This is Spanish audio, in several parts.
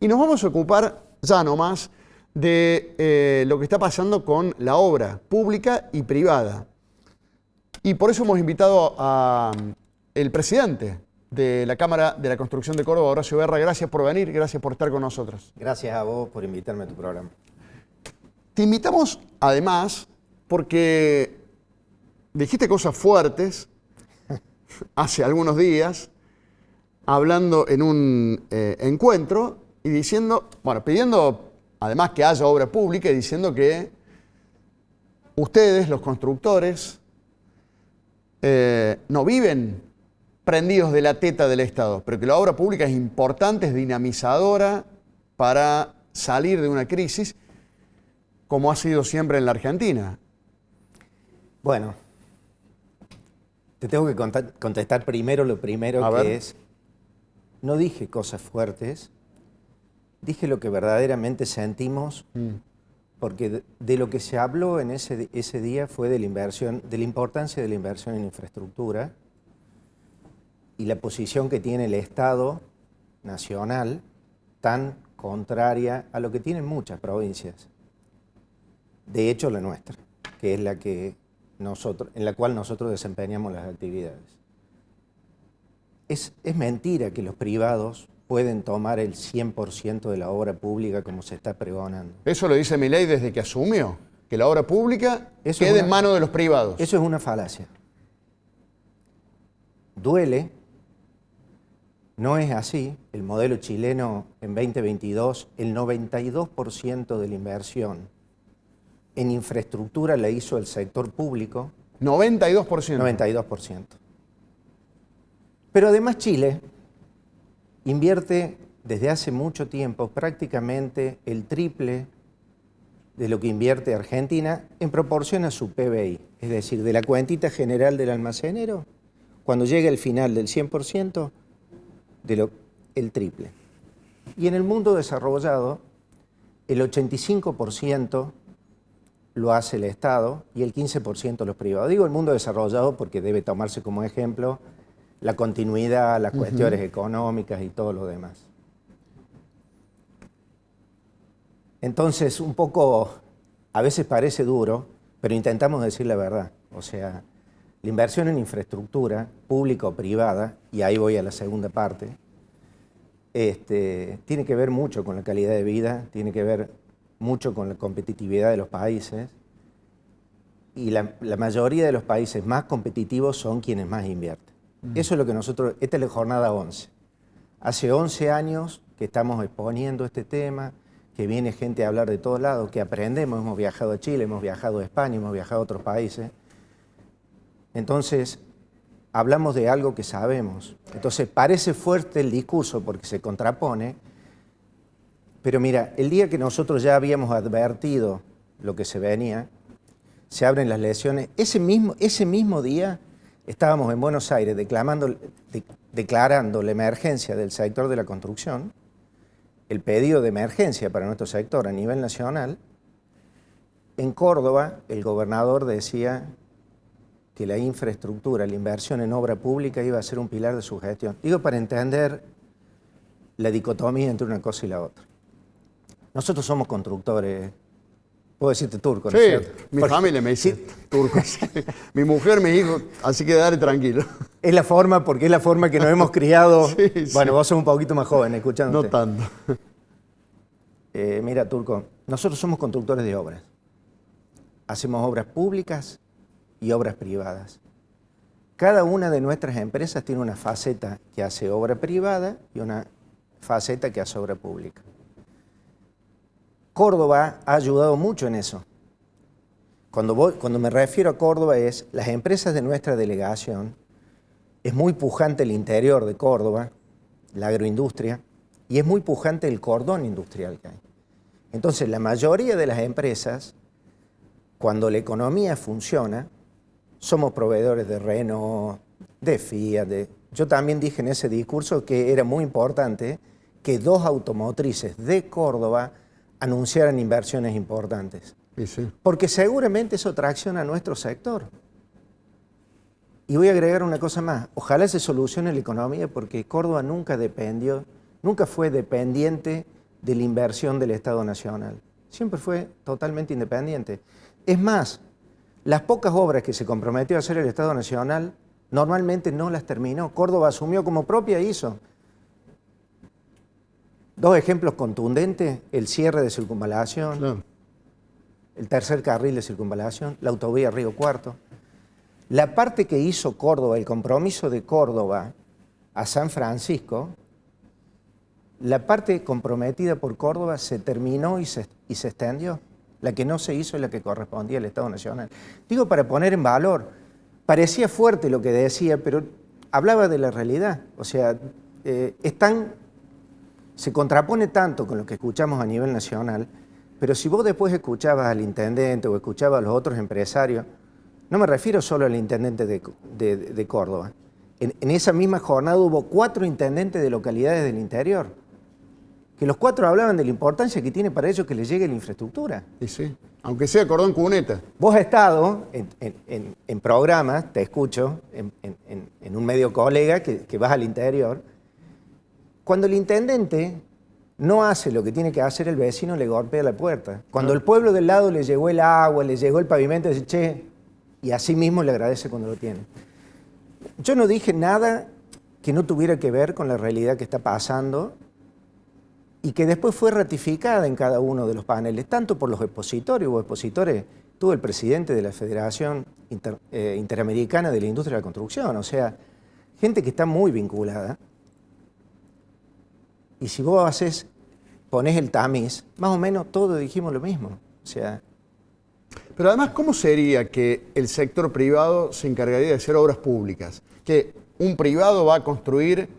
Y nos vamos a ocupar ya nomás de lo que está pasando con la obra pública y privada. Y por eso hemos invitado al presidente de la Cámara de la Construcción de Córdoba, Horacio Berra. Gracias por venir, gracias por estar con nosotros. Gracias a vos por invitarme a tu programa. Te invitamos además porque dijiste cosas fuertes hace algunos días, hablando en un encuentro y diciendo, bueno, pidiendo además que haya obra pública y diciendo que ustedes, los constructores, no viven prendidos de la teta del Estado, pero que la obra pública es importante, es dinamizadora para salir de una crisis, como ha sido siempre en la Argentina. Bueno, te tengo que contestar primero lo primero que es, no dije cosas fuertes, dije lo que verdaderamente sentimos, porque de lo que se habló en ese día fue de la inversión, de la importancia de la inversión en infraestructura y la posición que tiene el Estado nacional tan contraria a lo que tienen muchas provincias. De hecho, la nuestra, que es en la cual nosotros desempeñamos las actividades. Es mentira que los privados pueden tomar el 100% de la obra pública como se está pregonando. Eso lo dice Milei desde que asumió, que la obra pública quede en manos de los privados. Eso es una falacia. Duele, no es así. El modelo chileno en 2022, el 92% de la inversión en infraestructura la hizo el sector público. 92%. 92%. Pero además Chile invierte desde hace mucho tiempo prácticamente el triple de lo que invierte Argentina en proporción a su PBI. Es decir, de la cuentita general del almacenero, cuando llega el final del 100%, el triple. Y en el mundo desarrollado, el 85% lo hace el Estado y el 15% los privados. Digo el mundo desarrollado porque debe tomarse como ejemplo la continuidad, las cuestiones económicas y todo lo demás. Entonces, un poco, a veces parece duro, pero intentamos decir la verdad. O sea, la inversión en infraestructura, pública o privada, y ahí voy a la segunda parte, tiene que ver mucho con la calidad de vida, tiene que ver mucho con la competitividad de los países, y la mayoría de los países más competitivos son quienes más invierten. Eso es lo que nosotros, esta es la jornada 11. Hace 11 años que estamos exponiendo este tema, que viene gente a hablar de todos lados, que aprendemos, hemos viajado a Chile, hemos viajado a España, hemos viajado a otros países. Entonces, hablamos de algo que sabemos. Entonces, parece fuerte el discurso porque se contrapone, pero mira, el día que nosotros ya habíamos advertido lo que se venía, se abren las lesiones, ese mismo día estábamos en Buenos Aires declarando la emergencia del sector de la construcción, el pedido de emergencia para nuestro sector a nivel nacional. En Córdoba, el gobernador decía que la infraestructura, la inversión en obra pública iba a ser un pilar de su gestión. Digo, para entender la dicotomía entre una cosa y la otra. Nosotros somos constructores. Puedo decirte turco, ¿no es cierto? Mi familia me dice turco. Sí. Mi mujer, mis hijos, así que dale tranquilo. Es la forma, porque es la forma que nos hemos criado. Sí, bueno, vos sos un poquito más joven, escuchándote. No tanto. Mira, Turco, nosotros somos constructores de obras. Hacemos obras públicas y obras privadas. Cada una de nuestras empresas tiene una faceta que hace obra privada y una faceta que hace obra pública. Córdoba ha ayudado mucho en eso. Cuando me refiero a Córdoba es las empresas de nuestra delegación, es muy pujante el interior de Córdoba, la agroindustria, y es muy pujante el cordón industrial que hay. Entonces, la mayoría de las empresas, cuando la economía funciona, somos proveedores de Renault, de Fiat. Yo también dije en ese discurso que era muy importante que 2 automotrices de Córdoba anunciaran inversiones importantes. Sí. Porque seguramente eso tracciona a nuestro sector. Y voy a agregar una cosa más. Ojalá se solucione la economía porque Córdoba nunca fue dependiente de la inversión del Estado Nacional. Siempre fue totalmente independiente. Es más, las pocas obras que se comprometió a hacer el Estado Nacional, normalmente no las terminó. Córdoba asumió como propia e hizo. Dos ejemplos contundentes: el cierre de circunvalación, claro, el tercer carril de circunvalación, la autovía Río Cuarto. La parte que hizo Córdoba, el compromiso de Córdoba a San Francisco, la parte comprometida por Córdoba se terminó y se extendió. La que no se hizo es la que correspondía al Estado Nacional. Digo, para poner en valor, parecía fuerte lo que decía, pero hablaba de la realidad. O sea, se contrapone tanto con lo que escuchamos a nivel nacional, pero si vos después escuchabas al intendente o escuchabas a los otros empresarios, no me refiero solo al intendente de Córdoba. En esa misma jornada hubo 4 intendentes de localidades del interior, que los 4 hablaban de la importancia que tiene para ellos que les llegue la infraestructura. Y sí, aunque sea cordón cuneta. Vos has estado en programas, te escucho, en un medio colega que vas al interior. Cuando el intendente no hace lo que tiene que hacer, el vecino le golpea la puerta. Cuando el pueblo del lado le llegó el agua, le llegó el pavimento, dice, che, y así mismo le agradece cuando lo tiene. Yo no dije nada que no tuviera que ver con la realidad que está pasando y que después fue ratificada en cada uno de los paneles, tanto por los expositores. Hubo expositores, tuvo el presidente de la Federación Interamericana de la Industria de la Construcción, o sea, gente que está muy vinculada. Y si vos ponés el tamiz, más o menos todos dijimos lo mismo. O sea, pero además, ¿cómo sería que el sector privado se encargaría de hacer obras públicas? Que un privado va a construir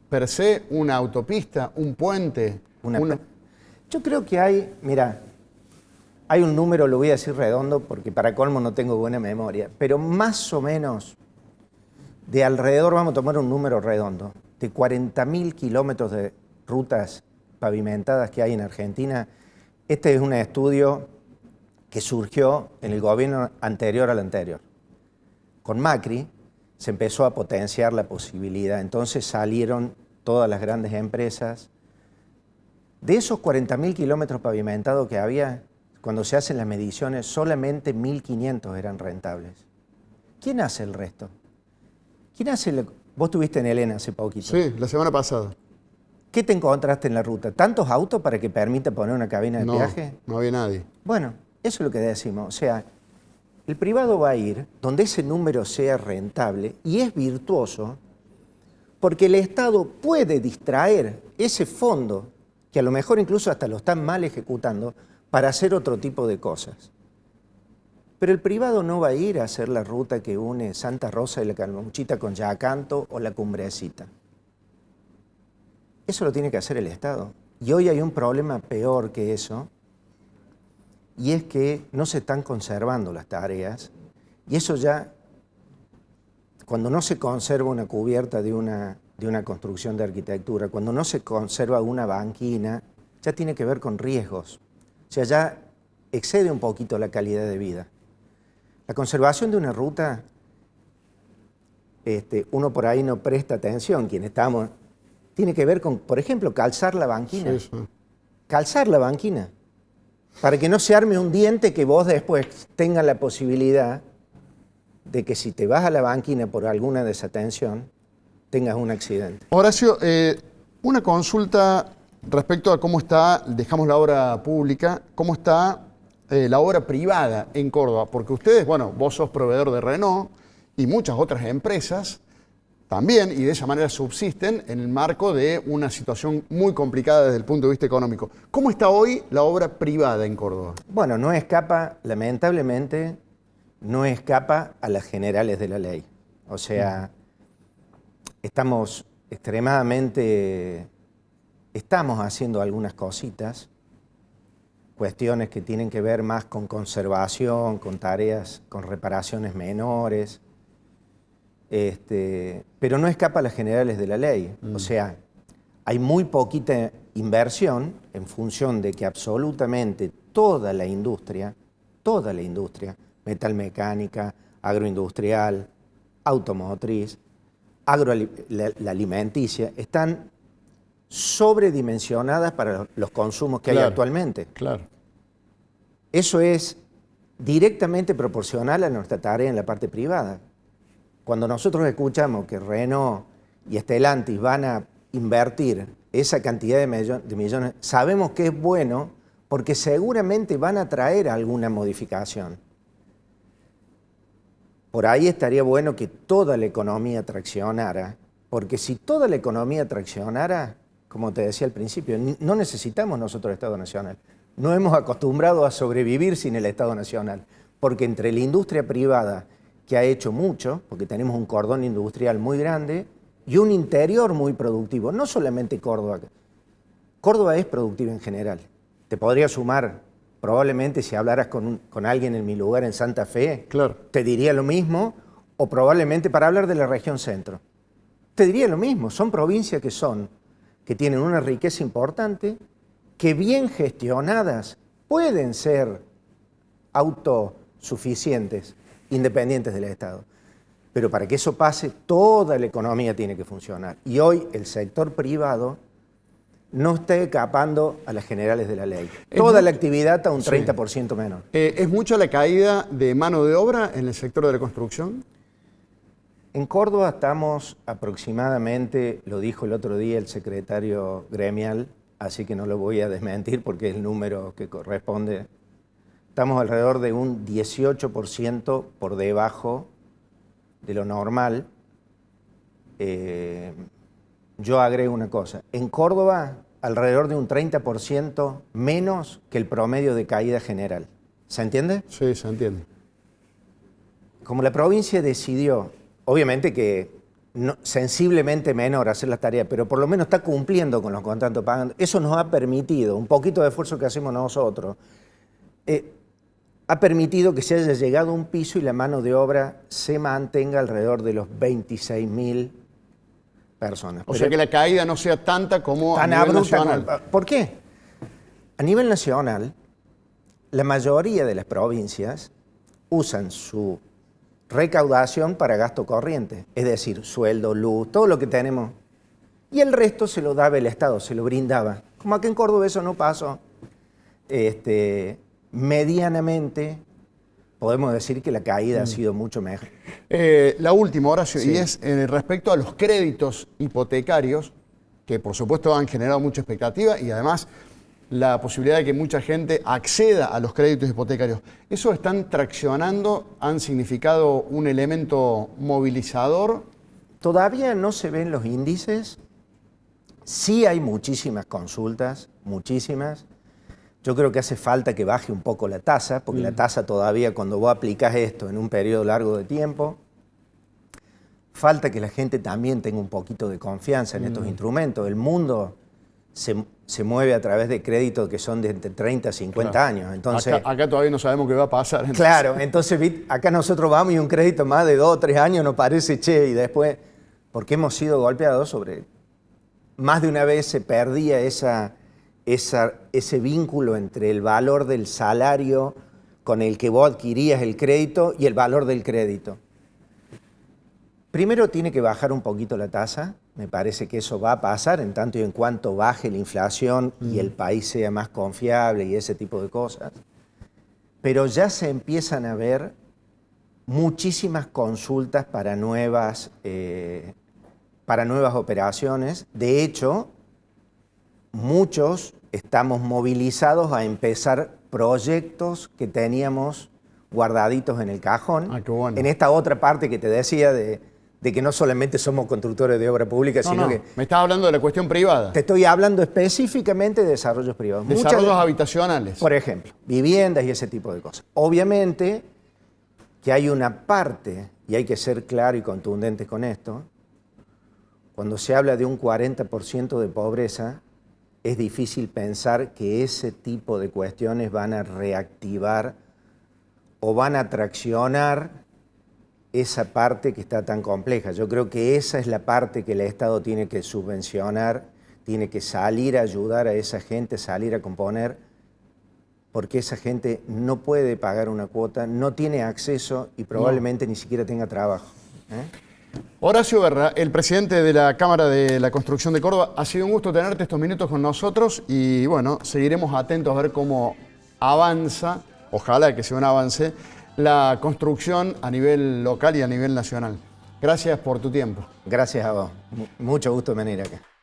per se una autopista, un puente. Yo creo que hay un número, lo voy a decir redondo porque para colmo no tengo buena memoria, pero más o menos de alrededor, vamos a tomar un número redondo, de 40.000 kilómetros de rutas pavimentadas que hay en Argentina. Este es un estudio que surgió en el gobierno anterior al anterior. Con Macri se empezó a potenciar la posibilidad, entonces salieron todas las grandes empresas. De esos 40.000 kilómetros pavimentados que había, cuando se hacen las mediciones, solamente 1.500 eran rentables. ¿Quién hace el resto? ¿Quién hace Vos estuviste en Elena hace poquito. Sí, la semana pasada. ¿Qué te encontraste en la ruta? ¿Tantos autos para que permita poner una cabina de peaje? No había nadie. Bueno, eso es lo que decimos. O sea, el privado va a ir donde ese número sea rentable y es virtuoso porque el Estado puede distraer ese fondo, que a lo mejor incluso hasta lo están mal ejecutando, para hacer otro tipo de cosas. Pero el privado no va a ir a hacer la ruta que une Santa Rosa de la Calmuchita con Yacanto o la Cumbrecita. Eso lo tiene que hacer el Estado. Y hoy hay un problema peor que eso, y es que no se están conservando las tareas, y eso ya, cuando no se conserva una cubierta de una construcción de arquitectura, cuando no se conserva una banquina, ya tiene que ver con riesgos. O sea, ya excede un poquito la calidad de vida. La conservación de una ruta, uno por ahí no presta atención, quien estamos, tiene que ver con, por ejemplo, calzar la banquina. Sí, sí. Calzar la banquina, para que no se arme un diente que vos después tengas la posibilidad de que si te vas a la banquina por alguna desatención, tengas un accidente. Horacio, una consulta respecto a cómo está, dejamos la obra pública, cómo está la obra privada en Córdoba, porque ustedes, bueno, vos sos proveedor de Renault y muchas otras empresas también, y de esa manera subsisten en el marco de una situación muy complicada desde el punto de vista económico. ¿Cómo está hoy la obra privada en Córdoba? Bueno, no escapa, lamentablemente, no escapa a las generales de la ley. O sea, estamos haciendo algunas cositas, cuestiones que tienen que ver más con conservación, con tareas, con reparaciones menores, pero no escapa a las generales de la ley. O sea, hay muy poquita inversión en función de que absolutamente toda la industria, metalmecánica, agroindustrial, automotriz, la alimenticia, están sobredimensionadas para los consumos que hay actualmente. Claro. Eso es directamente proporcional a nuestra tarea en la parte privada. Cuando nosotros escuchamos que Renault y Stellantis van a invertir esa cantidad de millones, sabemos que es bueno porque seguramente van a traer alguna modificación. Por ahí estaría bueno que toda la economía traccionara, porque si toda la economía traccionara, como te decía al principio, no necesitamos nosotros el Estado Nacional. No hemos acostumbrado a sobrevivir sin el Estado Nacional, porque entre la industria privada, que ha hecho mucho, porque tenemos un cordón industrial muy grande, y un interior muy productivo, no solamente Córdoba. Córdoba es productiva en general. Te podría sumar, probablemente si hablaras con alguien en mi lugar en Santa Fe, te diría lo mismo, o probablemente para hablar de la región centro. Te diría lo mismo, son provincias que tienen una riqueza importante, que bien gestionadas pueden ser autosuficientes, independientes del Estado. Pero para que eso pase, toda la economía tiene que funcionar. Y hoy el sector privado no está escapando a las generales de la ley. Toda la actividad está un 30% menor. ¿Es mucha la caída de mano de obra en el sector de la construcción? En Córdoba estamos aproximadamente, lo dijo el otro día el secretario gremial, así que no lo voy a desmentir porque es el número que corresponde. Estamos alrededor de un 18% por debajo de lo normal. Yo agrego una cosa. En Córdoba, alrededor de un 30% menos que el promedio de caída general. ¿Se entiende? Sí, se entiende. Como la provincia decidió, obviamente que sensiblemente menor hacer las tareas, pero por lo menos está cumpliendo con los contratos pagando, eso nos ha permitido, un poquito de esfuerzo que hacemos nosotros, ha permitido que se haya llegado a un piso y la mano de obra se mantenga alrededor de los 26.000 personas. O sea que la caída no sea tanta como a nivel nacional. ¿Por qué? A nivel nacional, la mayoría de las provincias usan su recaudación para gasto corriente, es decir, sueldo, luz, todo lo que tenemos. Y el resto se lo daba el Estado, se lo brindaba. Como aquí en Córdoba eso no pasó. Medianamente podemos decir que la caída ha sido mucho mejor. La última, Horacio, y es respecto a los créditos hipotecarios, que por supuesto han generado mucha expectativa y además la posibilidad de que mucha gente acceda a los créditos hipotecarios. ¿Eso están traccionando? ¿Han significado un elemento movilizador? Todavía no se ven los índices. Sí hay muchísimas consultas, muchísimas. Yo creo que hace falta que baje un poco la tasa, porque la tasa todavía, cuando vos aplicás esto en un periodo largo de tiempo, falta que la gente también tenga un poquito de confianza en estos instrumentos. El mundo se mueve a través de créditos que son de entre 30 a 50 años. Entonces, acá todavía no sabemos qué va a pasar. Entonces. Claro, entonces acá nosotros vamos y un crédito más de 2 o 3 años nos parece y después, porque hemos sido golpeados más de una vez se perdía ese vínculo entre el valor del salario con el que vos adquirías el crédito y el valor del crédito. Primero tiene que bajar un poquito la tasa, me parece que eso va a pasar en tanto y en cuanto baje la inflación y el país sea más confiable y ese tipo de cosas. Pero ya se empiezan a ver muchísimas consultas para nuevas operaciones. De hecho, muchos estamos movilizados a empezar proyectos que teníamos guardaditos en el cajón. Qué bueno. En esta otra parte que te decía de que no solamente somos constructores de obra pública, sino que... Me estás hablando de la cuestión privada. Te estoy hablando específicamente de desarrollos privados. Desarrollos habitacionales. Por ejemplo, viviendas y ese tipo de cosas. Obviamente que hay una parte, y hay que ser claro y contundente con esto, cuando se habla de un 40% de pobreza, es difícil pensar que ese tipo de cuestiones van a reactivar o van a traccionar esa parte que está tan compleja. Yo creo que esa es la parte que el Estado tiene que subvencionar, tiene que salir a ayudar a esa gente, salir a componer, porque esa gente no puede pagar una cuota, no tiene acceso y probablemente ni siquiera tenga trabajo. Horacio Berra, el presidente de la Cámara de la Construcción de Córdoba, ha sido un gusto tenerte estos minutos con nosotros y bueno, seguiremos atentos a ver cómo avanza, ojalá que sea un avance, la construcción a nivel local y a nivel nacional. Gracias por tu tiempo. Gracias a vos. Mucho gusto en venir acá.